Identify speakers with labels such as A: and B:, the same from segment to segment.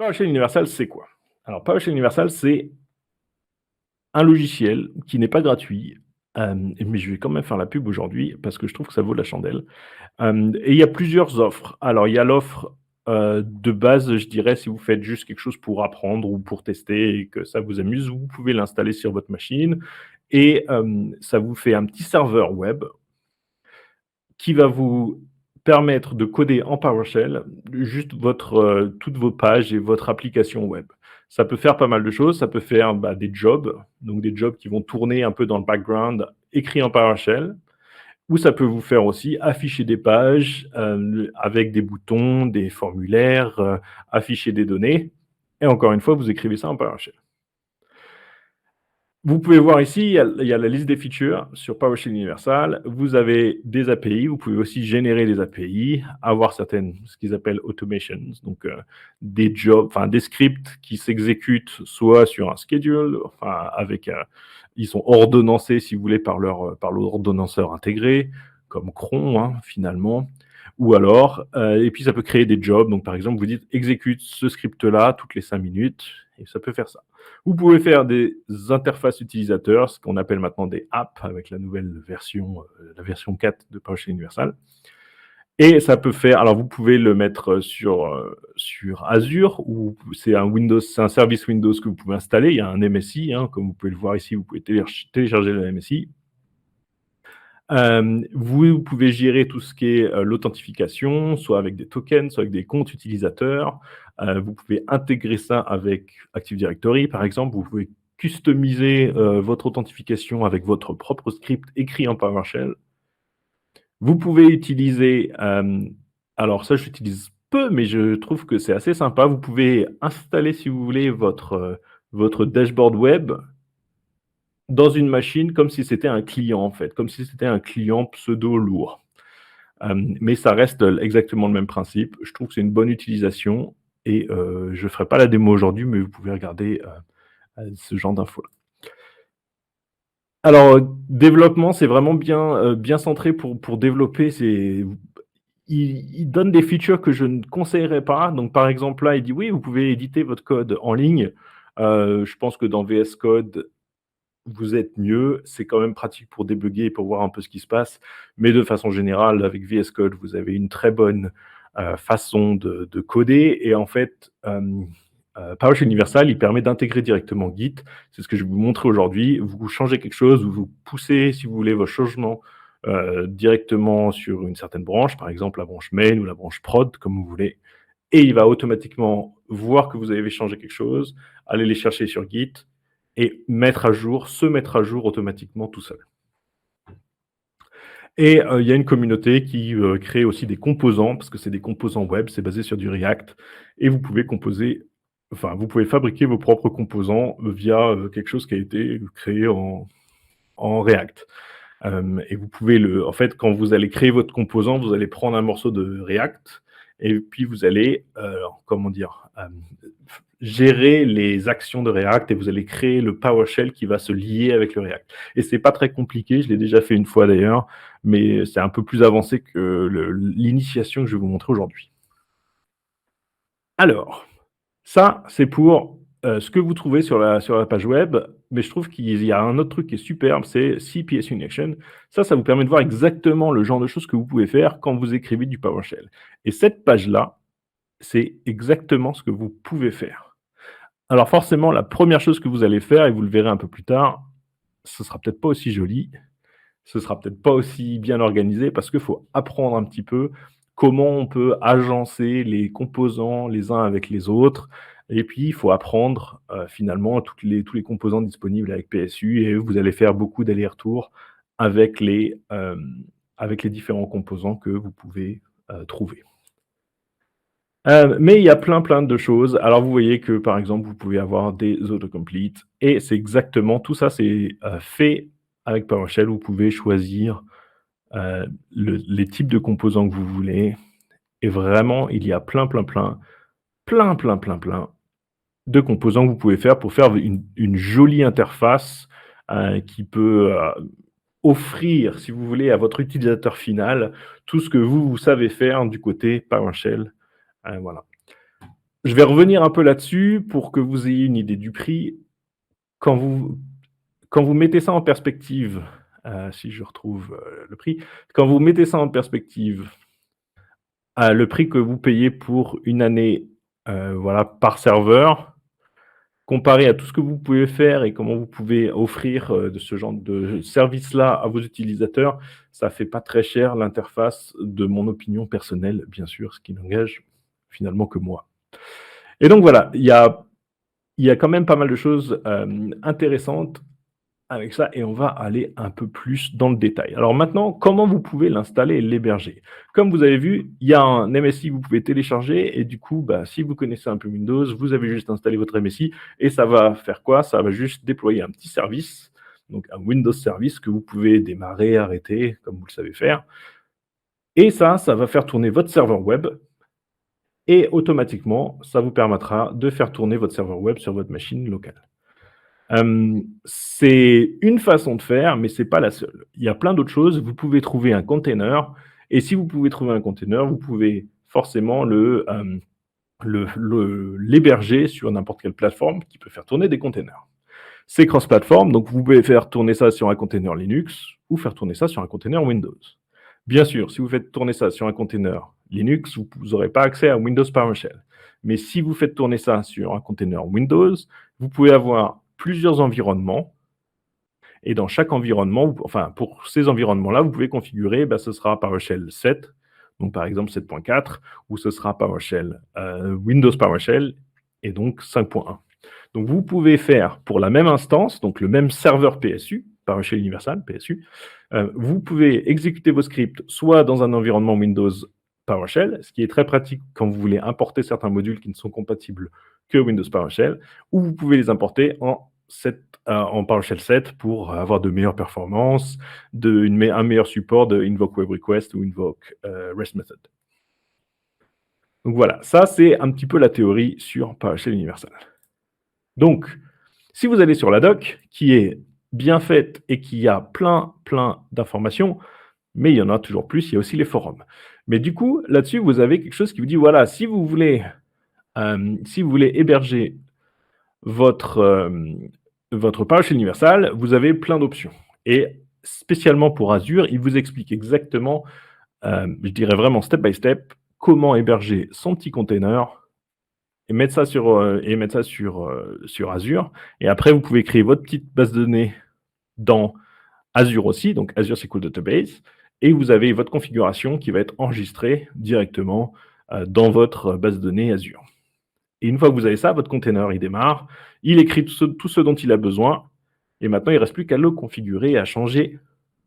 A: PowerShell Universal, c'est quoi? Alors PowerShell Universal, c'est un logiciel qui n'est pas gratuit, mais je vais quand même faire la pub aujourd'hui parce que je trouve que ça vaut la chandelle. Et il y a plusieurs offres. Alors il y a l'offre, de base, je dirais, si vous faites juste quelque chose pour apprendre ou pour tester et que ça vous amuse, vous pouvez l'installer sur votre machine et ça vous fait un petit serveur web qui va vous permettre de coder en PowerShell juste toutes vos pages et votre application web. Ça peut faire pas mal de choses, ça peut faire, des jobs, donc des jobs qui vont tourner un peu dans le background, écrits en PowerShell, ou ça peut vous faire aussi afficher des pages, avec des boutons, des formulaires, afficher des données et encore une fois, vous écrivez ça en PowerShell. Vous pouvez voir ici, il y a la liste des features sur PowerShell Universal. Vous avez des API, vous pouvez aussi générer des API, avoir certaines, ce qu'ils appellent automations, donc des jobs, enfin des scripts qui s'exécutent soit sur un schedule, enfin ils sont ordonnancés si vous voulez par l'ordonnanceur intégré, comme cron finalement, ou alors, et puis ça peut créer des jobs. Donc par exemple, vous dites exécute ce script-là toutes les 5 minutes et ça peut faire ça. Vous pouvez faire des interfaces utilisateurs, ce qu'on appelle maintenant des apps avec la nouvelle version, la version 4 de PowerShell Universal. Et ça peut faire, alors vous pouvez le mettre sur Azure, ou c'est un service Windows que vous pouvez installer. Il y a un MSI, comme vous pouvez le voir ici, vous pouvez télécharger le MSI. Vous pouvez gérer tout ce qui est l'authentification, soit avec des tokens, soit avec des comptes utilisateurs. Vous pouvez intégrer ça avec Active Directory, par exemple. Vous pouvez customiser votre authentification avec votre propre script écrit en PowerShell. Vous pouvez utiliser, alors ça j'utilise peu, mais je trouve que c'est assez sympa. Vous pouvez installer, si vous voulez, votre dashboard web dans une machine comme si c'était un client, en fait, comme si c'était un client pseudo lourd. Mais ça reste exactement le même principe. Je trouve que c'est une bonne utilisation et je ne ferai pas la démo aujourd'hui, mais vous pouvez regarder, ce genre d'infos-là. Alors, développement, c'est vraiment bien centré pour développer. Il donne des features que je ne conseillerais pas. Donc, par exemple, là, il dit: «Oui, vous pouvez éditer votre code en ligne». Je pense que dans VS Code, vous êtes mieux. C'est quand même pratique pour débugger et pour voir un peu ce qui se passe. Mais de façon générale, avec VS Code, vous avez une très bonne façon de coder. Et en fait, PowerShell Universal, il permet d'intégrer directement Git. C'est ce que je vais vous montrer aujourd'hui. Vous changez quelque chose, vous poussez, si vous voulez, vos changements directement sur une certaine branche, par exemple la branche main ou la branche prod, comme vous voulez. Et il va automatiquement voir que vous avez changé quelque chose, aller les chercher sur Git et se mettre à jour automatiquement tout seul. Et il y a une communauté qui crée aussi des composants, parce que c'est des composants web, c'est basé sur du React, et vous pouvez vous pouvez fabriquer vos propres composants via quelque chose qui a été créé en React. Et vous pouvez en fait, quand vous allez créer votre composant, vous allez prendre un morceau de React et puis vous allez, comment dire, gérer les actions de React et vous allez créer le PowerShell qui va se lier avec le React. Et c'est pas très compliqué, je l'ai déjà fait une fois d'ailleurs, mais c'est un peu plus avancé que l'initiation que je vais vous montrer aujourd'hui. Alors, ça, c'est pour ce que vous trouvez sur la page web, mais je trouve qu'il y a un autre truc qui est superbe, c'est CPS in Action. Ça vous permet de voir exactement le genre de choses que vous pouvez faire quand vous écrivez du PowerShell. Et cette page-là, c'est exactement ce que vous pouvez faire. Alors forcément, la première chose que vous allez faire, et vous le verrez un peu plus tard, ce sera peut-être pas aussi joli, ce sera peut-être pas aussi bien organisé parce qu'il faut apprendre un petit peu comment on peut agencer les composants les uns avec les autres. Et puis, il faut apprendre finalement tous les composants disponibles avec PSU et vous allez faire beaucoup d'allers-retours avec les différents composants que vous pouvez trouver. Mais il y a plein de choses. Alors vous voyez que, par exemple, vous pouvez avoir des autocomplete et c'est exactement tout ça, c'est fait avec PowerShell. Vous pouvez choisir les types de composants que vous voulez et vraiment, il y a plein de composants que vous pouvez faire pour faire une jolie interface qui peut offrir, si vous voulez, à votre utilisateur final tout ce que vous savez faire du côté PowerShell. Voilà. Je vais revenir un peu là-dessus pour que vous ayez une idée du prix. Quand vous quand vous mettez ça en perspective, si je retrouve, le prix, quand vous mettez ça en perspective, le prix que vous payez pour une année, voilà, par serveur, comparé à tout ce que vous pouvez faire et comment vous pouvez offrir, de ce genre de service-là à vos utilisateurs, ça fait pas très cher l'interface, de mon opinion personnelle, bien sûr, ce qui n'engage finalement que moi. Et donc voilà, il y a quand même pas mal de choses, intéressantes avec ça et on va aller un peu plus dans le détail. Alors maintenant, comment vous pouvez l'installer et l'héberger? Comme vous avez vu, il y a un MSI que vous pouvez télécharger et du coup, bah, si vous connaissez un peu Windows, vous avez juste installé votre MSI et ça va faire quoi? Ça va juste déployer un petit service, donc un Windows Service que vous pouvez démarrer, arrêter, comme vous le savez faire. Et ça va faire tourner votre serveur web et automatiquement, ça vous permettra de faire tourner votre serveur web sur votre machine locale. C'est une façon de faire, mais c'est pas la seule. Il y a plein d'autres choses. Vous pouvez trouver un container et si vous pouvez trouver un container, vous pouvez forcément l'héberger sur n'importe quelle plateforme qui peut faire tourner des containers. C'est cross-platform, donc vous pouvez faire tourner ça sur un container Linux ou faire tourner ça sur un container Windows. Bien sûr, si vous faites tourner ça sur un container Linux, vous n'aurez pas accès à Windows PowerShell. Mais si vous faites tourner ça sur un container Windows, vous pouvez avoir plusieurs environnements et dans chaque environnement, enfin pour ces environnements-là, vous pouvez configurer, bah, ce sera PowerShell 7, donc par exemple 7.4, ou ce sera PowerShell, Windows PowerShell et donc 5.1. Donc vous pouvez faire pour la même instance, donc le même serveur PSU, PowerShell Universal, PSU, vous pouvez exécuter vos scripts soit dans un environnement Windows PowerShell, ce qui est très pratique quand vous voulez importer certains modules qui ne sont compatibles que Windows PowerShell, ou vous pouvez les importer en PowerShell 7 pour avoir de meilleures performances, un meilleur support de Invoke Web Request ou Invoke REST Method. Donc voilà, ça c'est un petit peu la théorie sur PowerShell Universal. Donc, si vous allez sur la doc, qui est bien faite et qui a plein d'informations, mais il y en a toujours plus, il y a aussi les forums. Mais du coup, là-dessus, vous avez quelque chose qui vous dit, voilà, si vous voulez héberger votre PowerShell Universal, vous avez plein d'options. Et spécialement pour Azure, il vous explique exactement, je dirais vraiment step by step, comment héberger son petit container et mettre ça sur Azure. Et après, vous pouvez créer votre petite base de données dans Azure aussi, donc Azure SQL Database, et vous avez votre configuration qui va être enregistrée directement dans votre base de données Azure. Et une fois que vous avez ça, votre container, il démarre, il écrit tout ce dont il a besoin, et maintenant, il ne reste plus qu'à le configurer et à changer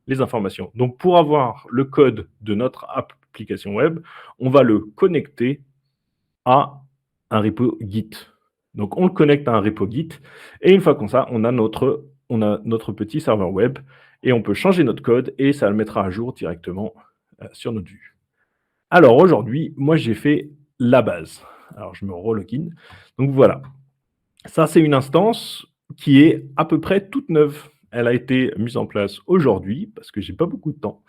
A: les informations. Donc, pour avoir le code de notre application web, on va le connecter à un repo Git. Donc, on le connecte à un repo Git, et une fois qu'on ça, on a notre petit serveur web, et on peut changer notre code, et ça le mettra à jour directement sur notre vue. Alors aujourd'hui, moi j'ai fait la base. Alors je me relogin. Donc voilà, ça c'est une instance qui est à peu près toute neuve. Elle a été mise en place aujourd'hui parce que j'ai pas beaucoup de temps.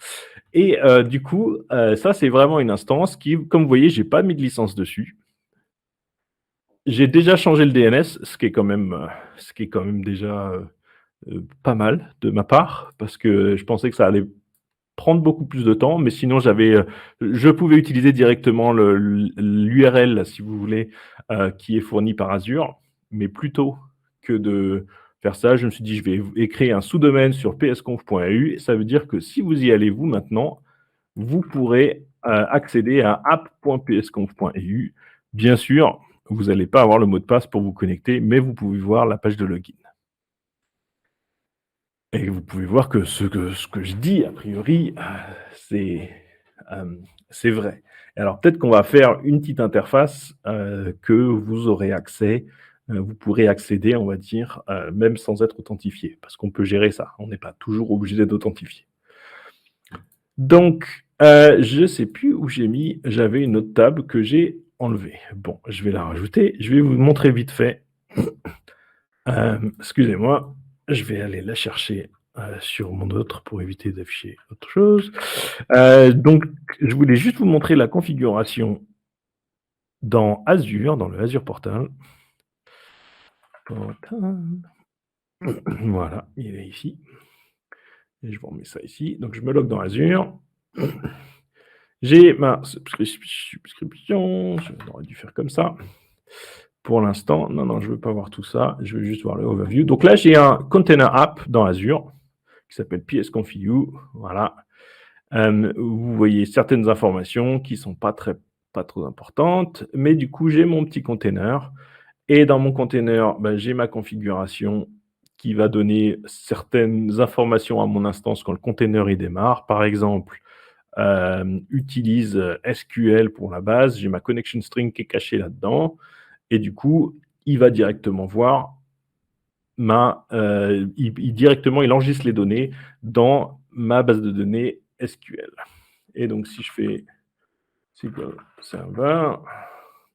A: Et du coup, ça c'est vraiment une instance qui, comme vous voyez, j'ai pas mis de licence dessus. J'ai déjà changé le DNS, ce qui est quand même déjà pas mal de ma part parce que je pensais que ça allait prendre beaucoup plus de temps, mais sinon je pouvais utiliser directement l'URL, si vous voulez, qui est fourni par Azure, mais plutôt que de faire ça, je me suis dit: «Je vais créer un sous-domaine sur psconf.eu». Ça veut dire que si vous y allez, vous, maintenant, vous pourrez, accéder à app.psconf.eu. Bien sûr, vous n'allez pas avoir le mot de passe pour vous connecter, mais vous pouvez voir la page de login. Et vous pouvez voir que ce que je dis, a priori, c'est, c'est vrai. Alors peut-être qu'on va faire une petite interface, que vous aurez accès, vous pourrez accéder, on va dire, même sans être authentifié, parce qu'on peut gérer ça. On n'est pas toujours obligé d'être authentifié. Donc, je ne sais plus où j'ai mis, j'avais une autre table que j'ai enlevée. Bon, je vais la rajouter, je vais vous montrer vite fait. Excusez-moi, je vais aller la chercher sur mon autre pour éviter d'afficher autre chose. Donc, je voulais juste vous montrer la configuration dans Azure, dans le Azure Portal. Portal. Voilà, il est ici. Et je vous remets ça ici. Donc je me log dans Azure. J'ai ma subscription. J'aurais dû faire comme ça. Pour l'instant, non, je ne veux pas voir tout ça. Je veux juste voir le overview. Donc là, j'ai un container app dans Azure qui s'appelle psconfig. Voilà. Vous voyez certaines informations qui ne sont pas trop importantes, mais du coup, j'ai mon petit container. Et dans mon container, j'ai ma configuration qui va donner certaines informations à mon instance quand le container il démarre. Par exemple, utilise SQL pour la base. J'ai ma connection string qui est cachée là-dedans. Et du coup, il va directement voir directement, il enregistre les données dans ma base de données SQL. Et donc, si je fais SQL Server,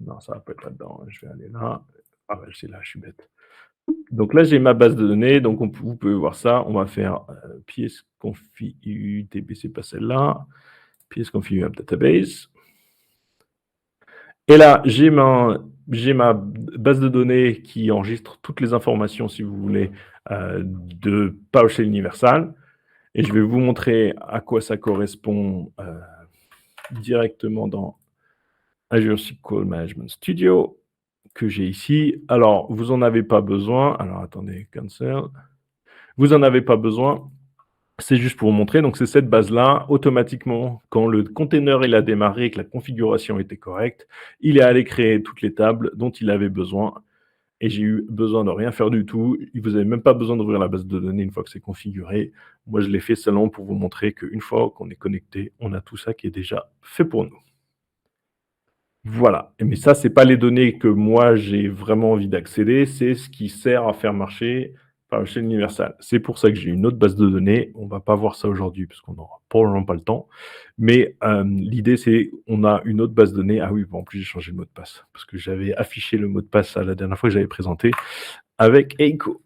A: non, ça va pas être là-dedans. Je vais aller là. Ah ouais, c'est là, je suis bête. Donc là, j'ai ma base de données. Donc, vous pouvez voir ça. On va faire psconfig db, c'est pas celle-là. Psconfig app database. Et là, j'ai ma base de données qui enregistre toutes les informations, si vous voulez, de PowerShell Universal. Et je vais vous montrer à quoi ça correspond directement dans Azure SQL Management Studio que j'ai ici. Alors, vous n'en avez pas besoin. Alors, attendez, cancel. Vous n'en avez pas besoin. C'est juste pour vous montrer. Donc, c'est cette base-là. Automatiquement, quand le container il a démarré et que la configuration était correcte, il est allé créer toutes les tables dont il avait besoin. Et j'ai eu besoin de rien faire du tout. Vous n'avez même pas besoin d'ouvrir la base de données une fois que c'est configuré. Moi, je l'ai fait seulement pour vous montrer qu'une fois qu'on est connecté, on a tout ça qui est déjà fait pour nous. Voilà. Mais ça, ce n'est pas les données que moi, j'ai vraiment envie d'accéder. C'est ce qui sert à faire marcher PowerShell Universal. C'est pour ça que j'ai une autre base de données. On ne va pas voir ça aujourd'hui parce qu'on n'aura probablement pas le temps. Mais l'idée, c'est on a une autre base de données. Ah oui, bon, en plus, j'ai changé le mot de passe parce que j'avais affiché le mot de passe la dernière fois que j'avais présenté avec Eiko.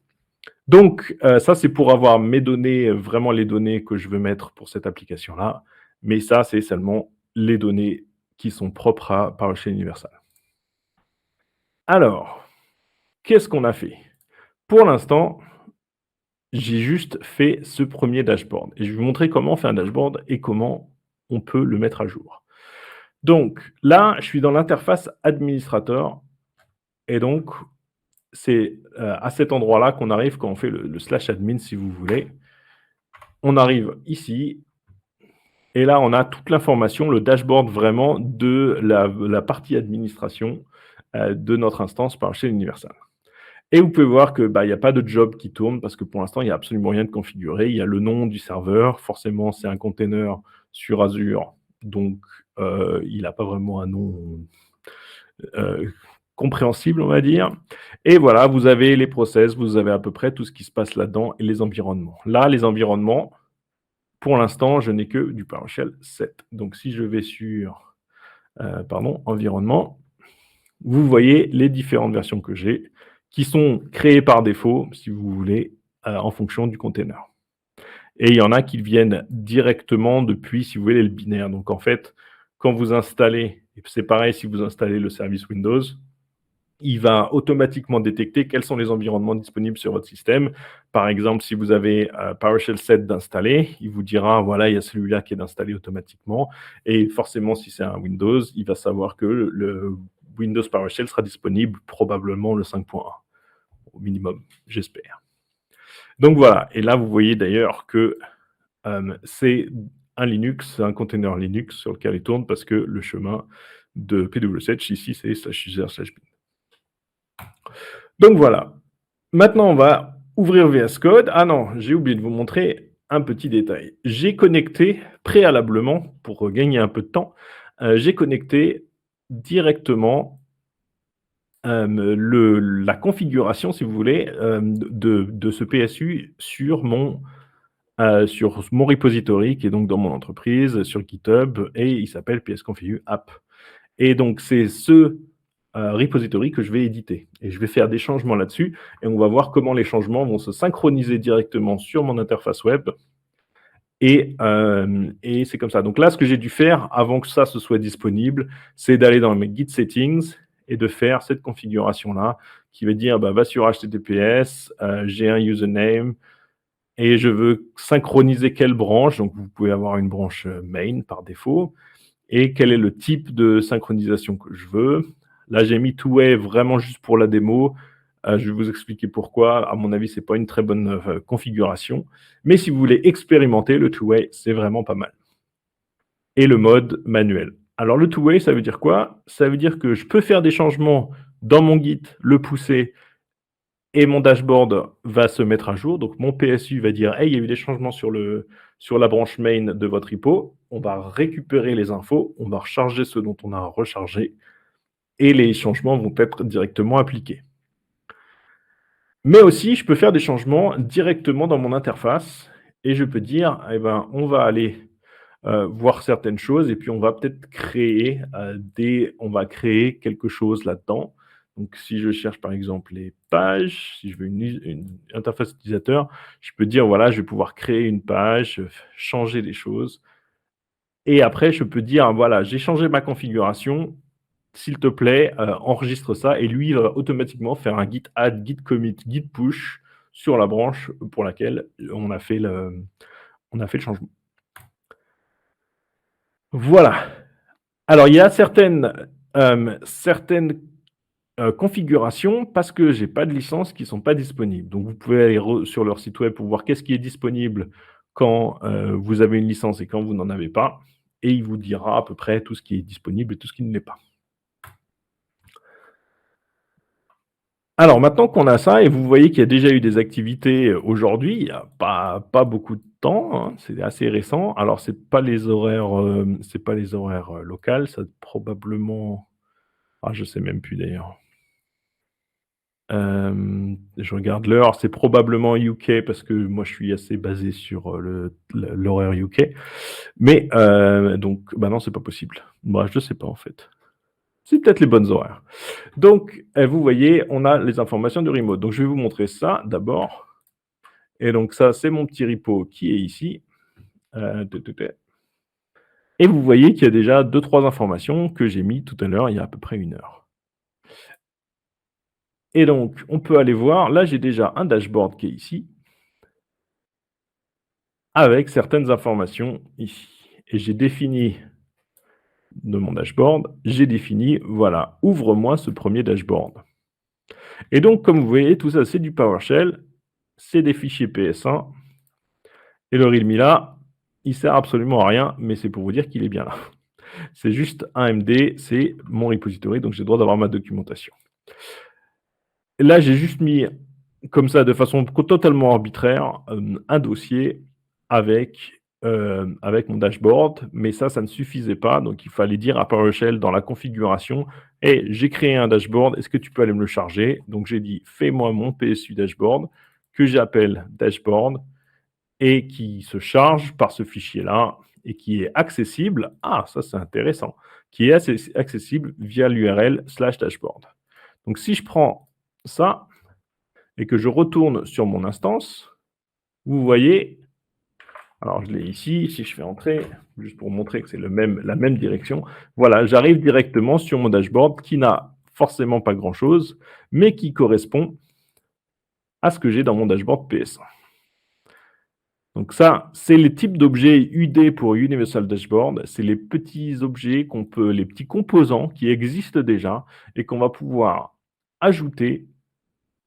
A: Donc, ça, c'est pour avoir mes données, vraiment les données que je veux mettre pour cette application-là. Mais ça, c'est seulement les données qui sont propres à PowerShell Universal. Alors, qu'est-ce qu'on a fait? Pour l'instant, j'ai juste fait ce premier dashboard. Et je vais vous montrer comment on fait un dashboard et comment on peut le mettre à jour. Donc, là, je suis dans l'interface administrateur. Et donc, c'est à cet endroit-là qu'on arrive quand on fait le /admin, si vous voulez. On arrive ici. Et là, on a toute l'information, le dashboard vraiment de la partie administration de notre instance PowerShell Universal. Et vous pouvez voir qu'il n'y a pas de job qui tourne parce que pour l'instant, il n'y a absolument rien de configuré. Il y a le nom du serveur. Forcément, c'est un container sur Azure. Donc, il n'a pas vraiment un nom compréhensible, on va dire. Et voilà, vous avez les process, vous avez à peu près tout ce qui se passe là-dedans et les environnements. Là, les environnements, pour l'instant, je n'ai que du PowerShell 7. Donc, si je vais sur environnement, vous voyez les différentes versions que j'ai qui sont créées par défaut, si vous voulez, en fonction du container. Et il y en a qui viennent directement depuis, si vous voulez, le binaire. Donc, en fait, quand vous installez, et c'est pareil si vous installez le service Windows, il va automatiquement détecter quels sont les environnements disponibles sur votre système. Par exemple, si vous avez PowerShell 7 d'installer, il vous dira, voilà, il y a celui-là qui est installé automatiquement. Et forcément, si c'est un Windows, il va savoir que le Windows PowerShell sera disponible probablement le 5.1, au minimum, j'espère. Donc voilà, et là, vous voyez d'ailleurs que c'est un Linux, un container Linux sur lequel il tourne parce que le chemin de pwsh ici, c'est /user/bin. Donc voilà. Maintenant, on va ouvrir VS Code. Ah non, j'ai oublié de vous montrer un petit détail. J'ai connecté préalablement, pour gagner un peu de temps, j'ai connecté directement la configuration, si vous voulez, de ce PSU sur mon repository, qui est donc dans mon entreprise, sur GitHub, et il s'appelle psconfig app. Et donc, c'est ce repository que je vais éditer. Et je vais faire des changements là-dessus, et on va voir comment les changements vont se synchroniser directement sur mon interface web et c'est comme ça. Donc là, ce que j'ai dû faire avant que ça se soit disponible, c'est d'aller dans mes Git settings et de faire cette configuration-là qui va dire, bah, va sur HTTPS, j'ai un username et je veux synchroniser quelle branche. Donc vous pouvez avoir une branche, main par défaut et quel est le type de synchronisation que je veux. Là, j'ai mis two-way vraiment juste pour la démo. Je vais vous expliquer pourquoi. À mon avis, c'est pas une très bonne configuration. Mais si vous voulez expérimenter, le two-way, c'est vraiment pas mal. Et le mode manuel. Alors, le two-way, ça veut dire quoi? Ça veut dire que je peux faire des changements dans mon Git, le pousser, et mon dashboard va se mettre à jour. Donc, mon PSU va dire, hey, il y a eu des changements sur la branche main de votre repo. On va récupérer les infos, on va recharger ce dont on a rechargé, et les changements vont être directement appliqués. Mais aussi, je peux faire des changements directement dans mon interface et je peux dire, eh ben, on va aller voir certaines choses et puis on va peut-être créer on va créer quelque chose là-dedans. Donc, si je cherche par exemple les pages, si je veux une interface utilisateur, je peux dire voilà, je vais pouvoir créer une page, changer des choses. Et après, je peux dire voilà, j'ai changé ma configuration, s'il te plaît, enregistre ça et lui, il va automatiquement faire un git add, git commit, git push sur la branche pour laquelle on a fait le changement. Voilà. Alors il y a certaines, configurations parce que j'ai pas de licence qui sont pas disponibles. Donc vous pouvez aller sur leur site web pour voir qu'est-ce qui est disponible quand, vous avez une licence et quand vous n'en avez pas et il vous dira à peu près tout ce qui est disponible et tout ce qui ne l'est pas. Alors maintenant qu'on a ça et vous voyez qu'il y a déjà eu des activités, aujourd'hui, il y a pas beaucoup de temps, hein, c'est assez récent. Alors c'est pas les horaires, locales, ça probablement je sais même plus d'ailleurs. Je regarde l'heure, c'est probablement UK parce que moi je suis assez basé sur, l'horaire UK. Mais, donc bah non, c'est pas possible. Bref, je sais pas en fait. C'est peut-être les bonnes horaires. Donc, vous voyez, on a les informations du remote. Donc, je vais vous montrer ça d'abord. Et donc, ça, c'est mon petit repo qui est ici. Et vous voyez qu'il y a déjà 2-3 informations que j'ai mis tout à l'heure, il y a à peu près 1 heure. Et donc, on peut aller voir, là, j'ai déjà un dashboard qui est ici, avec certaines informations ici. Et j'ai défini de mon dashboard, j'ai défini, voilà, ouvre-moi ce premier dashboard. Et donc, comme vous voyez, tout ça, c'est du PowerShell, c'est des fichiers PS1, et le README là, il sert absolument à rien, mais c'est pour vous dire qu'il est bien là. C'est juste un MD, c'est mon repository, donc j'ai le droit d'avoir ma documentation. Et là, j'ai juste mis, comme ça, de façon totalement arbitraire, un dossier avec mon dashboard, mais ça ne suffisait pas, donc il fallait dire à PowerShell dans la configuration: «Hey, j'ai créé un dashboard, est-ce que tu peux aller me le charger?» Donc j'ai dit: «Fais-moi mon PSU dashboard», que j'appelle dashboard et qui se charge par ce fichier-là et qui est accessible, ça c'est intéressant, qui est accessible via l'URL/dashboard. Donc si je prends ça et que je retourne sur mon instance, vous voyez, alors je l'ai ici, si je fais entrer, juste pour montrer que c'est la même direction, voilà, j'arrive directement sur mon dashboard qui n'a forcément pas grand-chose, mais qui correspond à ce que j'ai dans mon dashboard PS1. Donc ça, c'est les types d'objets UD pour Universal Dashboard. C'est les petits objets les petits composants qui existent déjà et qu'on va pouvoir ajouter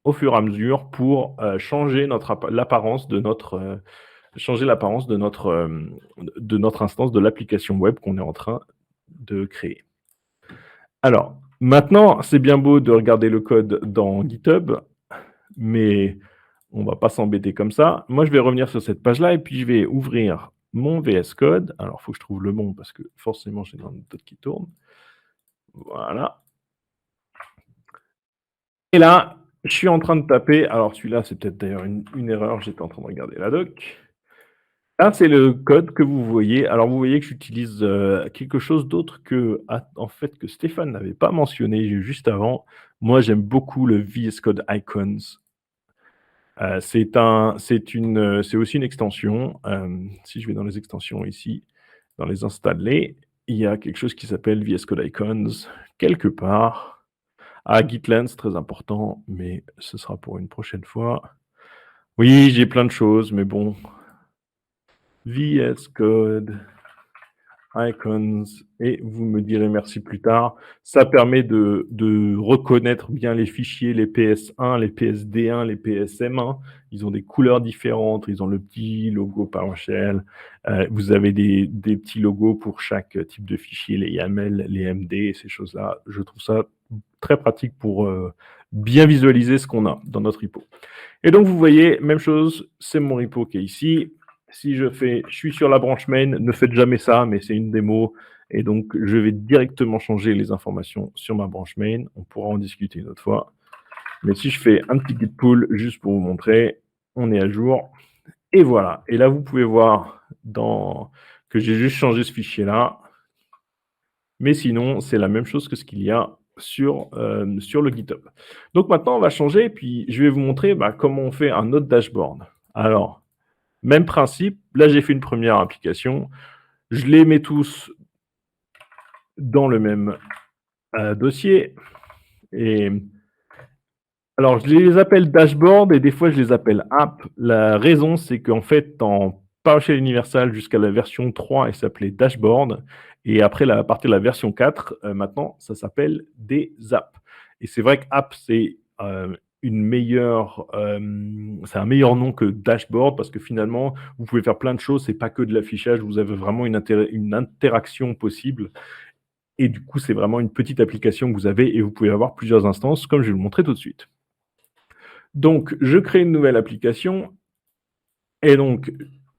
A: au fur et à mesure pour changer l'apparence de notre instance de l'application web qu'on est en train de créer. Alors, maintenant, c'est bien beau de regarder le code dans GitHub, mais on va pas s'embêter comme ça. Moi, je vais revenir sur cette page-là et puis je vais ouvrir mon VS Code. Alors, il faut que je trouve le bon parce que forcément, j'ai un autre qui tourne. Voilà. Et là, je suis en train de taper. Alors, celui-là, c'est peut-être d'ailleurs une erreur. J'étais en train de regarder la doc. Là, c'est le code que vous voyez. Alors, vous voyez que j'utilise quelque chose d'autre en fait, que Stéphane n'avait pas mentionné juste avant. Moi, j'aime beaucoup le VS Code Icons. C'est aussi une extension. Si je vais dans les extensions ici, dans les installer, il y a quelque chose qui s'appelle VS Code Icons quelque part. Ah, Gitlens, très important, mais ce sera pour une prochaine fois. Oui, j'ai plein de choses, mais bon. VS Code Icons, et vous me direz merci plus tard. Ça permet de reconnaître bien les fichiers, les PS1, les PSD1, les PSM1. Ils ont des couleurs différentes, ils ont le petit logo PowerShell. Vous avez des petits logos pour chaque type de fichier, les YAML, les MD, ces choses-là. Je trouve ça très pratique pour bien visualiser ce qu'on a dans notre repo. Et donc, vous voyez, même chose, c'est mon repo qui est ici. Si je suis sur la branche main, ne faites jamais ça, mais c'est une démo. Et donc, je vais directement changer les informations sur ma branche main. On pourra en discuter une autre fois. Mais si je fais un petit git pull juste pour vous montrer, on est à jour. Et voilà. Et là, vous pouvez voir que j'ai juste changé ce fichier-là. Mais sinon, c'est la même chose que ce qu'il y a sur le GitHub. Donc maintenant, on va changer, puis je vais vous montrer comment on fait un autre dashboard. Alors, même principe, là j'ai fait une première application, je les mets tous dans le même dossier, et alors je les appelle dashboard et des fois je les appelle app. La raison c'est qu'en fait, en PowerShell Universal jusqu'à la version 3, elle s'appelait dashboard, et après, à partir de la version 4, maintenant, ça s'appelle des apps. Et c'est vrai que app, c'est c'est un meilleur nom que dashboard parce que finalement, vous pouvez faire plein de choses. C'est pas que de l'affichage. Vous avez vraiment une interaction possible. Et du coup, c'est vraiment une petite application que vous avez et vous pouvez avoir plusieurs instances, comme je vais vous le montrer tout de suite. Donc, je crée une nouvelle application. Et donc,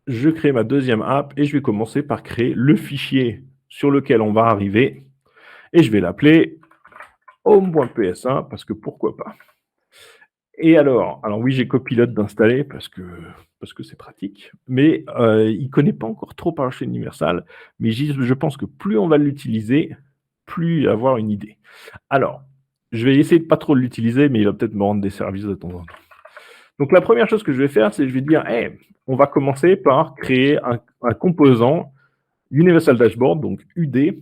A: je crée ma deuxième app et je vais commencer par créer le fichier sur lequel on va arriver. Et je vais l'appeler home.ps1 parce que pourquoi pas. Et alors oui, j'ai Copilote d'installer parce que c'est pratique, mais il ne connaît pas encore trop PowerShell Universal, mais je pense que plus on va l'utiliser, plus il va avoir une idée. Alors, je vais essayer de pas trop l'utiliser, mais il va peut-être me rendre des services de temps en temps. Donc la première chose que je vais faire, c'est que je vais dire, hey, on va commencer par créer un composant Universal Dashboard, donc UD,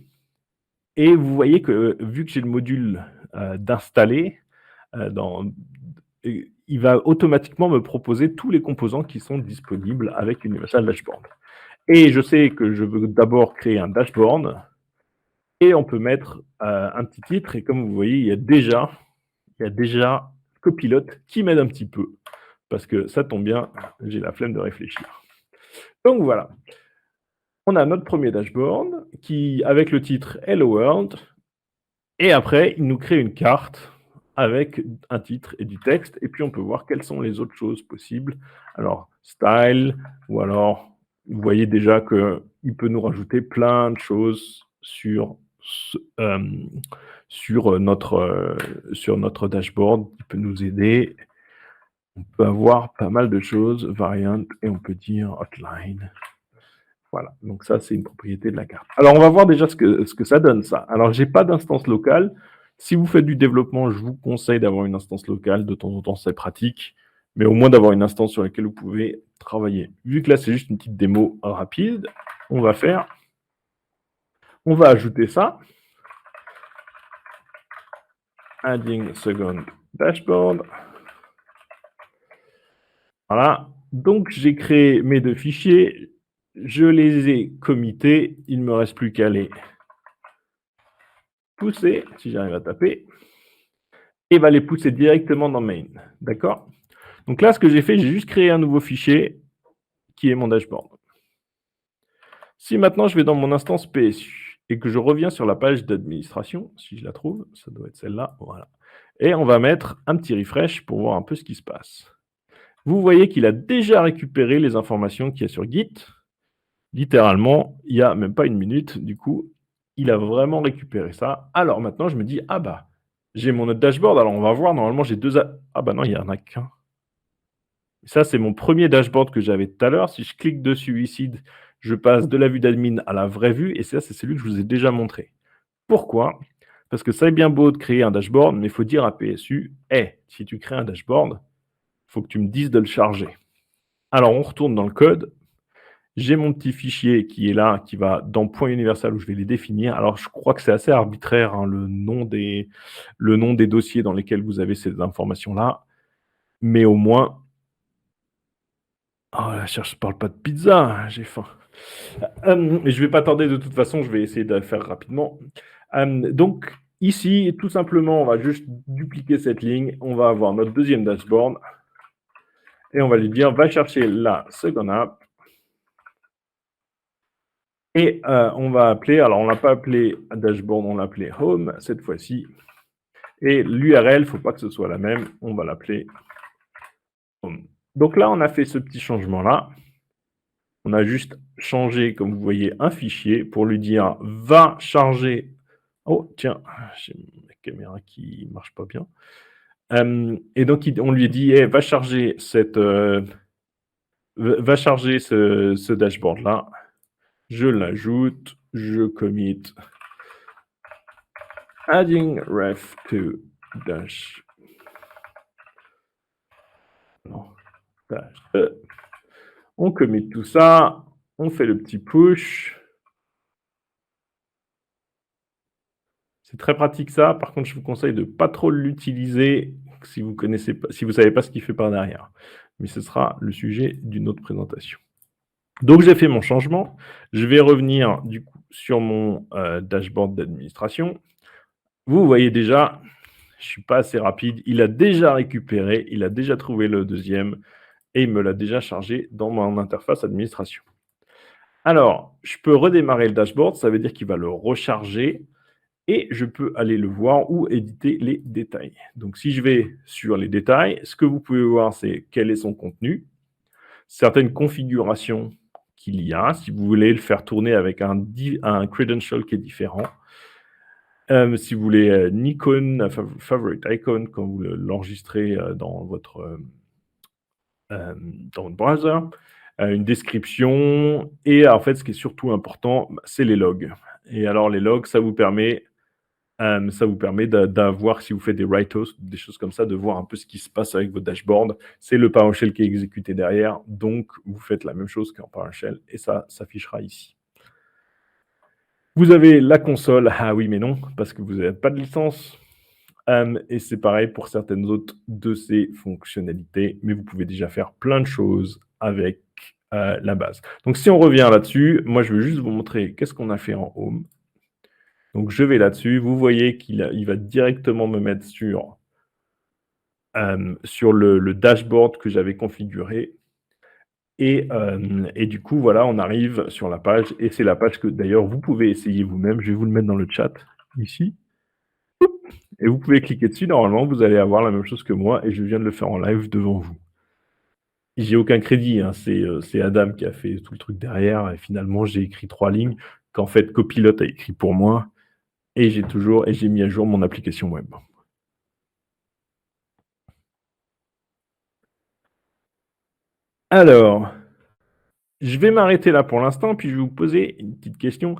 A: et vous voyez que vu que j'ai le module d'installer, il va automatiquement me proposer tous les composants qui sont disponibles avec Universal Dashboard. Et je sais que je veux d'abord créer un dashboard et on peut mettre un petit titre. Et comme vous voyez, il y a déjà Copilote qui m'aide un petit peu parce que ça tombe bien, j'ai la flemme de réfléchir. Donc voilà, on a notre premier dashboard qui, avec le titre Hello World, et après, il nous crée une carte avec un titre et du texte, et puis on peut voir quelles sont les autres choses possibles. Alors, style, ou alors, vous voyez déjà qu'il peut nous rajouter plein de choses sur notre dashboard, qui peut nous aider. On peut avoir pas mal de choses, variantes, et on peut dire outline. Voilà, donc ça, c'est une propriété de la carte. Alors, on va voir déjà ce que ça donne, ça. Alors, je n'ai pas d'instance locale. Si vous faites du développement, je vous conseille d'avoir une instance locale. De temps en temps, c'est pratique. Mais au moins d'avoir une instance sur laquelle vous pouvez travailler. Vu que là, c'est juste une petite démo rapide, on va ajouter ça. Adding second dashboard. Voilà. Donc, j'ai créé mes deux fichiers. Je les ai committés. Il ne me reste plus qu'à les pousser, si j'arrive à taper, et va les pousser directement dans main. D'accord? Donc là, ce que j'ai fait, j'ai juste créé un nouveau fichier qui est mon dashboard. Si maintenant je vais dans mon instance PSU et que je reviens sur la page d'administration, si je la trouve, ça doit être celle-là, voilà. Et on va mettre un petit refresh pour voir un peu ce qui se passe. Vous voyez qu'il a déjà récupéré les informations qu'il y a sur Git. Littéralement, il n'y a même pas une minute, du coup, il a vraiment récupéré ça. Alors maintenant, je me dis, ah bah, j'ai mon autre dashboard, alors on va voir, normalement j'ai deux... Ah bah non, il n'y en a qu'un. Ça, c'est mon premier dashboard que j'avais tout à l'heure. Si je clique dessus ici, je passe de la vue d'admin à la vraie vue, et ça, c'est celui que je vous ai déjà montré. Pourquoi? Parce que ça est bien beau de créer un dashboard, mais il faut dire à PSU, hey, si tu crées un dashboard, faut que tu me dises de le charger. Alors, on retourne dans le code. J'ai mon petit fichier qui est là, qui va dans point universal où je vais les définir. Alors, je crois que c'est assez arbitraire, hein, le nom des dossiers dans lesquels vous avez ces informations-là. Mais au moins... Oh, je parle pas de pizza, j'ai faim. Je ne vais pas tarder de toute façon, je vais essayer de le faire rapidement. Donc, ici, tout simplement, on va juste dupliquer cette ligne. On va avoir notre deuxième dashboard. Et on va lui dire, va chercher la second app. Et on va appeler, alors on ne l'a pas appelé dashboard, on l'a appelé home cette fois-ci. Et l'URL, il ne faut pas que ce soit la même, on va l'appeler home. Donc là, on a fait ce petit changement-là. On a juste changé, comme vous voyez, un fichier pour lui dire, va charger... Oh, tiens, j'ai ma caméra qui ne marche pas bien. Et donc, on lui dit, hey, va charger ce dashboard-là. Je l'ajoute, je commit adding ref to dash. Non, dash. On commit tout ça, on fait le petit push. C'est très pratique ça. Par contre, je vous conseille de ne pas trop l'utiliser si vous ne savez pas ce qu'il fait par derrière. Mais ce sera le sujet d'une autre présentation. Donc, j'ai fait mon changement. Je vais revenir du coup sur mon dashboard d'administration. Vous voyez déjà, je ne suis pas assez rapide. Il a déjà récupéré, il a déjà trouvé le deuxième et il me l'a déjà chargé dans mon interface administration. Alors, je peux redémarrer le dashboard. Ça veut dire qu'il va le recharger et je peux aller le voir ou éditer les détails. Donc, si je vais sur les détails, ce que vous pouvez voir, c'est quel est son contenu, certaines configurations qu'il y a, si vous voulez le faire tourner avec un credential qui est différent. Si vous voulez Nikon, favorite icon, quand vous l'enregistrez dans votre browser, une description, et en fait, ce qui est surtout important, c'est les logs. Et alors, les logs, ça vous permet d'avoir, si vous faites des write-offs, des choses comme ça, de voir un peu ce qui se passe avec votre dashboard. C'est le PowerShell qui est exécuté derrière, donc vous faites la même chose qu'en PowerShell, et ça s'affichera ici. Vous avez la console, ah oui mais non, parce que vous n'avez pas de licence. Et c'est pareil pour certaines autres de ces fonctionnalités, mais vous pouvez déjà faire plein de choses avec la base. Donc si on revient là-dessus, moi je vais juste vous montrer qu'est-ce qu'on a fait en Home. Donc je vais là-dessus, vous voyez qu'il va directement me mettre sur le dashboard que j'avais configuré. Et du coup, voilà, on arrive sur la page, et c'est la page que d'ailleurs vous pouvez essayer vous-même. Je vais vous le mettre dans le chat, ici. Et vous pouvez cliquer dessus, normalement, vous allez avoir la même chose que moi, et je viens de le faire en live devant vous. J'ai aucun crédit, hein, c'est Adam qui a fait tout le truc derrière, et finalement, j'ai écrit 3 lignes qu'en fait, Copilot a écrit pour moi, et j'ai mis à jour mon application web. Alors, je vais m'arrêter là pour l'instant, puis je vais vous poser une petite question.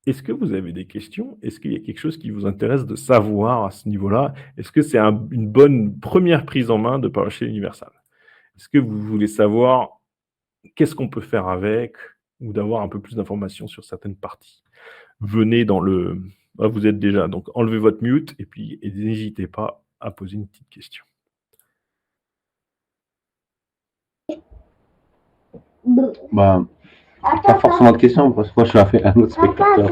A: Est-ce que vous avez des questions? Est-ce qu'il y a quelque chose qui vous intéresse de savoir à ce niveau-là? Est-ce que c'est une bonne première prise en main de PowerShell Universal? Est-ce que vous voulez savoir qu'est-ce qu'on peut faire avec, ou d'avoir un peu plus d'informations sur certaines parties? Venez dans le... Ah, vous êtes déjà, donc enlevez votre mute et puis n'hésitez pas à poser une petite question.
B: Bah, pas forcément de questions, parce que moi je suis un autre spectateur.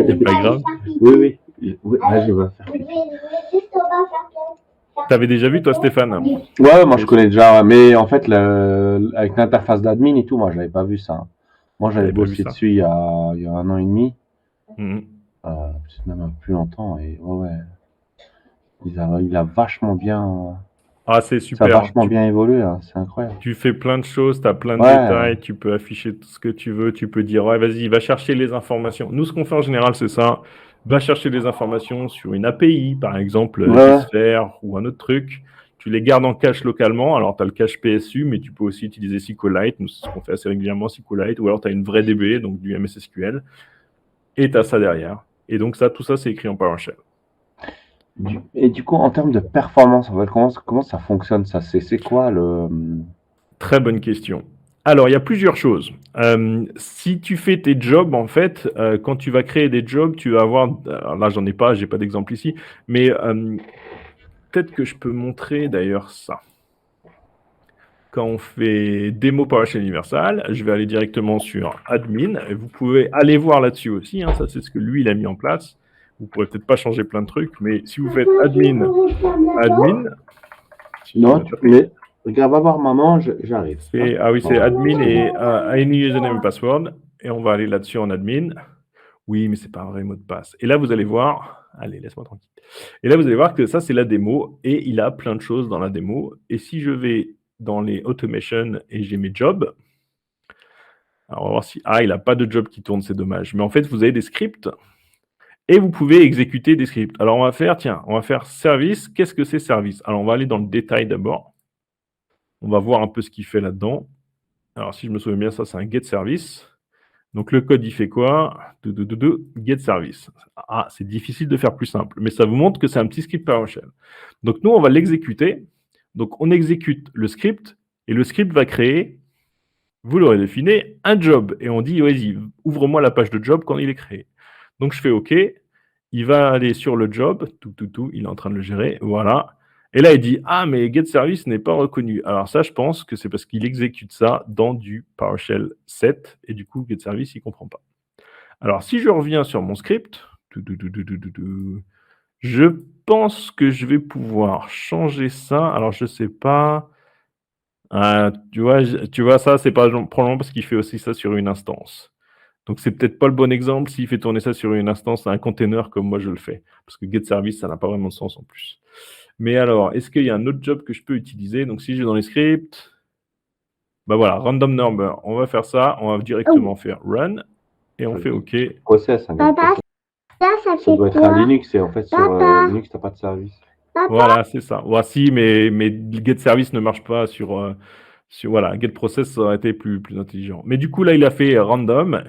A: C'est pas grave.
B: Oui, là je vais faire.
A: T'avais déjà vu, toi, Stéphane?
B: Ouais, moi je connais déjà, mais en fait, avec l'interface d'admin et tout, moi je l'avais pas vu ça. Moi j'avais bossé dessus il y a 1 an et demi, peut-être même plus longtemps, et ouais, il a vachement bien.
A: Ah, c'est super.
B: Ça a vachement bien évolué, hein, c'est incroyable.
A: Tu fais plein de choses, tu as plein de détails, tu peux afficher tout ce que tu veux, tu peux dire, ouais, vas-y, va chercher les informations. Nous, ce qu'on fait en général, c'est ça. Va chercher des informations sur une API, par exemple, Sphere ou un autre truc. Tu les gardes en cache localement. Alors, tu as le cache PSU, mais tu peux aussi utiliser SQLite. Nous, c'est ce qu'on fait assez régulièrement, SQLite. Ou alors, tu as une vraie DB, donc du MS SQL. Et tu as ça derrière. Et donc, tout ça, c'est écrit en PowerShell.
B: Et du coup, en termes de performance, en fait, comment ça fonctionne ça? C'est quoi le...
A: Très bonne question. Alors, il y a plusieurs choses. Si tu fais tes jobs, en fait, quand tu vas créer des jobs, tu vas avoir... Alors là, j'en ai pas, j'ai pas d'exemple ici, mais peut-être que je peux montrer d'ailleurs ça. Quand on fait démo PowerShell Universal, je vais aller directement sur Admin. Et vous pouvez aller voir là-dessus aussi. Hein, ça, c'est ce que lui, il a mis en place. Vous pourrez peut-être pas changer plein de trucs, mais si vous faites Admin, Admin...
B: Non, mais regarde, va voir maman, j'arrive.
A: C'est Admin et Any username and password. Et on va aller là-dessus en Admin. Oui, mais c'est pas un vrai mot de passe. Et là, vous allez voir... Allez, laisse-moi tranquille. Et là, vous allez voir que ça, c'est la démo. Et il a plein de choses dans la démo. Et si je vais dans les automations et j'ai mes jobs... Alors, on va voir si... Ah, il n'a pas de job qui tourne, c'est dommage. Mais en fait, vous avez des scripts et vous pouvez exécuter des scripts. Alors, on va faire service. Qu'est-ce que c'est service? Alors, on va aller dans le détail d'abord. On va voir un peu ce qu'il fait là-dedans. Alors, si je me souviens bien, ça, c'est un get service. Donc, le code, il fait quoi? Get service. Ah, c'est difficile de faire plus simple, mais ça vous montre que c'est un petit script PowerShell. Donc, nous, on va l'exécuter. Donc, on exécute le script et le script va créer, vous l'aurez deviné, un job. Et on dit, vas-y, ouvre-moi la page de job quand il est créé. Donc, je fais OK. Il va aller sur le job. Il est en train de le gérer. Voilà. Et là, il dit, ah, mais get service n'est pas reconnu. Alors ça, je pense que c'est parce qu'il exécute ça dans du PowerShell 7. Et du coup, get service, il ne comprend pas. Alors, si je reviens sur mon script, je pense que je vais pouvoir changer ça. Alors, je ne sais pas... tu vois, ça, c'est pas probablement parce qu'il fait aussi ça sur une instance. Donc, c'est peut-être pas le bon exemple s'il fait tourner ça sur une instance, un container comme moi je le fais. Parce que get service, ça n'a pas vraiment de sens en plus. Mais alors, est-ce qu'il y a un autre job que je peux utiliser? Donc, si je vais dans les scripts, bah voilà, random number, on va faire ça, on va directement faire run et on fait OK.
B: Process, papa, ça doit être un Linux et en fait, sur Linux, tu n'as pas de service.
A: Voilà, c'est ça. Voici, mais get service ne marche pas sur voilà, get process, ça aurait été plus intelligent. Mais du coup, là, il a fait random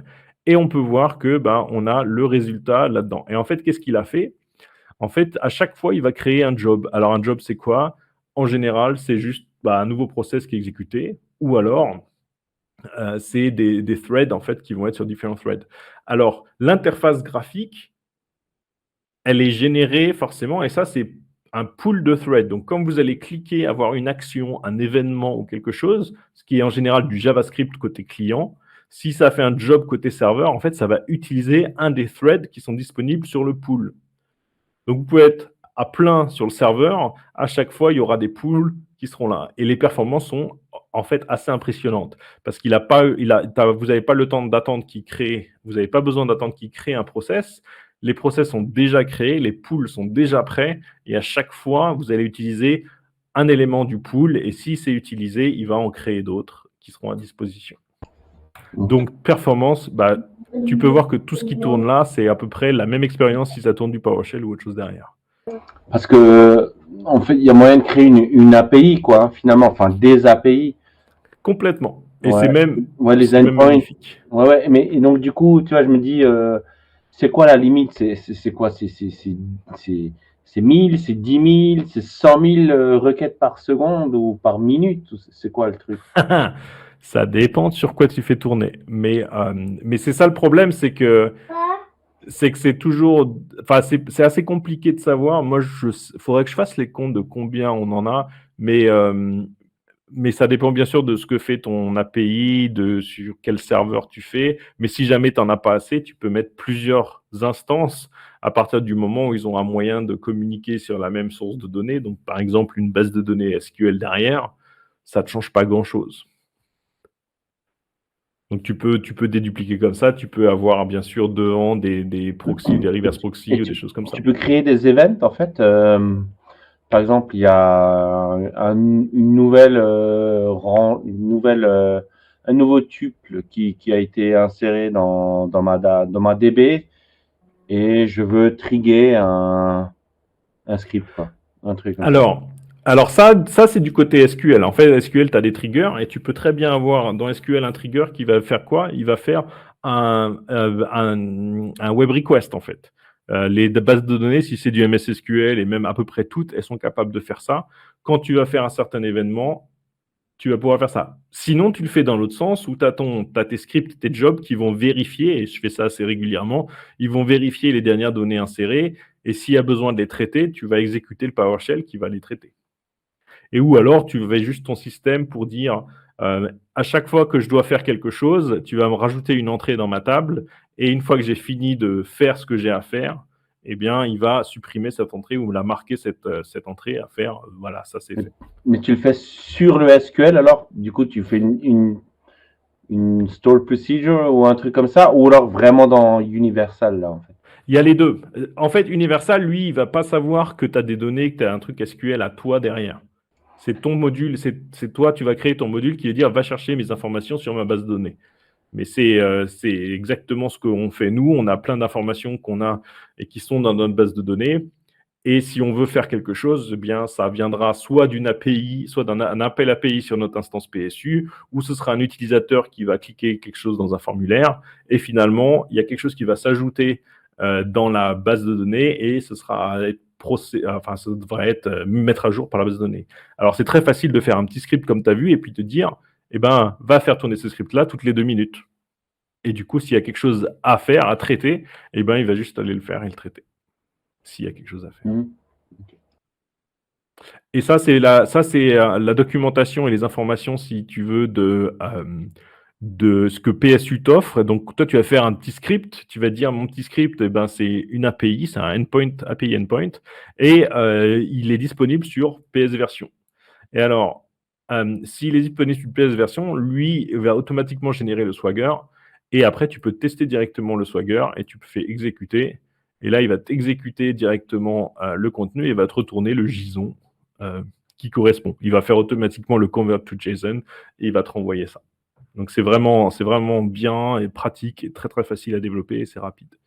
A: et on peut voir que on a le résultat là-dedans. Et en fait, qu'est-ce qu'il a fait? En fait, à chaque fois, il va créer un job. Alors, un job, c'est quoi? En général, c'est juste un nouveau process qui est exécuté, ou alors, c'est des threads, en fait, qui vont être sur différents threads. Alors, l'interface graphique, elle est générée forcément, et ça, c'est un pool de threads. Donc, quand vous allez cliquer, avoir une action, un événement ou quelque chose, ce qui est en général du JavaScript côté client, si ça fait un job côté serveur, en fait, ça va utiliser un des threads qui sont disponibles sur le pool. Donc, vous pouvez être à plein sur le serveur. À chaque fois, il y aura des pools qui seront là. Et les performances sont en fait assez impressionnantes parce vous n'avez pas le temps d'attendre qu'il crée, vous n'avez pas besoin d'attendre qu'il crée un process. Les process sont déjà créés, les pools sont déjà prêts et à chaque fois, vous allez utiliser un élément du pool et si c'est utilisé, il va en créer d'autres qui seront à disposition. Donc, performance, tu peux voir que tout ce qui tourne là, c'est à peu près la même expérience si ça tourne du PowerShell ou autre chose derrière.
B: Parce que, en fait, il y a moyen de créer une API, quoi, finalement, enfin, des API.
A: Complètement. Et c'est même,
B: les endpoints. Magnifique. Ouais, mais et donc, du coup, tu vois, je me dis, c'est quoi la limite? C'est quoi? C'est 1000, c'est 10 000, c'est 100 000 requêtes par seconde ou par minute? C'est quoi le truc?
A: Ça dépend sur quoi tu fais tourner. Mais c'est ça le problème, c'est que c'est toujours... Enfin, c'est assez compliqué de savoir. Moi, faudrait que je fasse les comptes de combien on en a. Mais ça dépend bien sûr de ce que fait ton API, sur quel serveur tu fais. Mais si jamais tu n'en as pas assez, tu peux mettre plusieurs instances à partir du moment où ils ont un moyen de communiquer sur la même source de données. Donc, par exemple, une base de données SQL derrière, ça ne te change pas grand-chose. Donc, tu peux dédupliquer comme ça. Tu peux avoir, bien sûr, dedans des proxys, des reverse proxys ou des choses comme ça.
B: Tu peux créer des events, en fait. Par exemple, il y a un nouveau tuple qui a été inséré dans ma DB et je veux trigger un script, quoi. Un truc comme ça.
A: Alors ça c'est du côté SQL. En fait, SQL, tu as des triggers et tu peux très bien avoir dans SQL un trigger qui va faire quoi? Il va faire un web request, en fait. Les bases de données, si c'est du MS SQL et même à peu près toutes, elles sont capables de faire ça. Quand tu vas faire un certain événement, tu vas pouvoir faire ça. Sinon, tu le fais dans l'autre sens où tu as tes scripts, tes jobs qui vont vérifier, et je fais ça assez régulièrement, ils vont vérifier les dernières données insérées, et s'il y a besoin de les traiter, tu vas exécuter le PowerShell qui va les traiter. Et ou alors, tu vas juste ton système pour dire, à chaque fois que je dois faire quelque chose, tu vas me rajouter une entrée dans ma table, et une fois que j'ai fini de faire ce que j'ai à faire, eh bien, il va supprimer cette entrée ou la marquer cette entrée à faire. Voilà, ça c'est fait.
B: Mais tu le fais sur le SQL, alors du coup, tu fais une store procedure ou un truc comme ça, ou alors vraiment dans Universal, là, en fait?
A: Il y a les deux. En fait, Universal, lui, il ne va pas savoir que tu as des données, que tu as un truc SQL à toi derrière. C'est ton module, c'est toi, tu vas créer ton module qui va dire va chercher mes informations sur ma base de données. Mais c'est exactement ce qu'on fait nous. On a plein d'informations qu'on a et qui sont dans notre base de données. Et si on veut faire quelque chose, eh bien, ça viendra soit d'une API, soit d'un appel API sur notre instance PSU, ou ce sera un utilisateur qui va cliquer quelque chose dans un formulaire. Et finalement, il y a quelque chose qui va s'ajouter dans la base de données et ce sera ça devrait être mettre à jour par la base de données. Alors, c'est très facile de faire un petit script comme tu as vu et puis te dire, eh ben, va faire tourner ce script-là toutes les 2 minutes. Et du coup, s'il y a quelque chose à faire, à traiter, eh ben, il va juste aller le faire et le traiter. S'il y a quelque chose à faire.
B: Okay.
A: Et ça, c'est la documentation et les informations, si tu veux, de ce que PSU t'offre. Donc, toi, tu vas faire un petit script. Tu vas dire, mon petit script, eh ben, c'est une API, c'est un endpoint, API endpoint, et il est disponible sur PS Version. Et alors, s'il est disponible sur PS Version, lui il va automatiquement générer le Swagger. Et après, tu peux tester directement le Swagger et tu peux faire exécuter. Et là, il va t'exécuter directement le contenu et il va te retourner le JSON qui correspond. Il va faire automatiquement le convert to JSON et il va te renvoyer ça. Donc, c'est vraiment bien et pratique et très, très facile à développer et c'est rapide.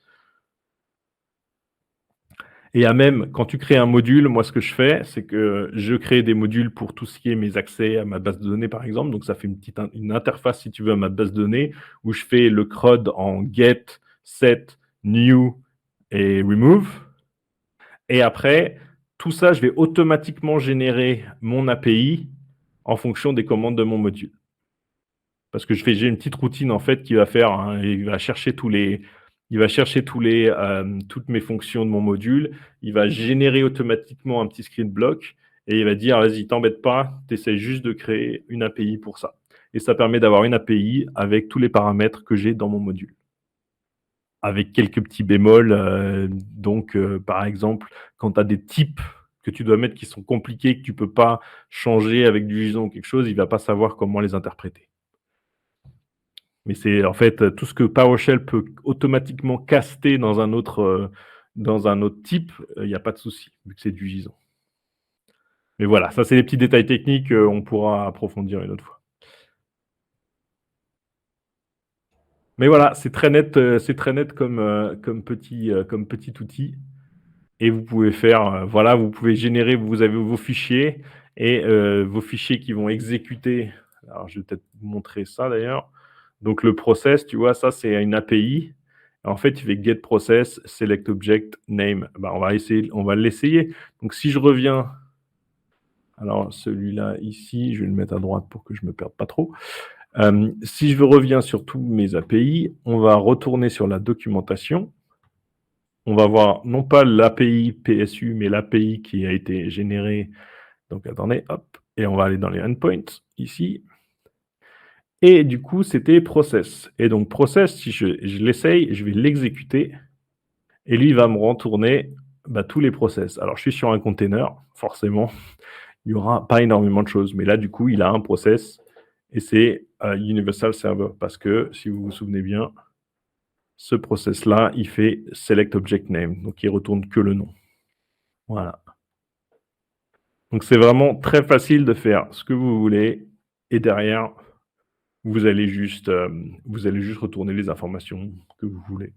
A: Et à même, quand tu crées un module, moi, ce que je fais, c'est que je crée des modules pour tout ce qui est mes accès à ma base de données, par exemple. Donc, ça fait une interface, si tu veux, à ma base de données, où je fais le CRUD en get, set, new et remove. Et après, tout ça, je vais automatiquement générer mon API en fonction des commandes de mon module. Parce que j'ai une petite routine, en fait, qui va faire, il va chercher toutes mes fonctions de mon module. Il va générer automatiquement un petit script block et il va dire, vas-y, t'embête pas, tu essaies juste de créer une API pour ça. Et ça permet d'avoir une API avec tous les paramètres que j'ai dans mon module. Avec quelques petits bémols. Donc, par exemple, quand tu as des types que tu dois mettre qui sont compliqués, que tu ne peux pas changer avec du JSON ou quelque chose, il ne va pas savoir comment les interpréter. Mais c'est en fait tout ce que PowerShell peut automatiquement caster dans un autre type, il n'y a pas de souci, vu que c'est du JSON. Mais voilà, ça c'est des petits détails techniques, on pourra approfondir une autre fois. Mais voilà, c'est très net comme petit outil. Et vous pouvez faire, vous pouvez générer, vous avez vos fichiers et vos fichiers qui vont exécuter. Alors, je vais peut-être vous montrer ça d'ailleurs. Donc, le process, tu vois, ça, c'est une API. En fait, il fait get process, select object, name. On va l'essayer. Donc, si je reviens, alors celui-là ici, je vais le mettre à droite pour que je ne me perde pas trop. Si je reviens sur tous mes API, on va retourner sur la documentation. On va voir non pas l'API PSU, mais l'API qui a été générée. Donc, attendez, hop, et on va aller dans les endpoints, ici. Et du coup, c'était process. Et donc, process, si je l'essaye, je vais l'exécuter. Et lui, il va me retourner tous les process. Alors, je suis sur un container, forcément. Il n'y aura pas énormément de choses. Mais là, du coup, il a un process. Et c'est Universal Server. Parce que, si vous vous souvenez bien, ce process-là, il fait select object name. Donc, il retourne que le nom. Voilà. Donc, c'est vraiment très facile de faire ce que vous voulez. Et derrière, vous allez juste retourner les informations que vous voulez.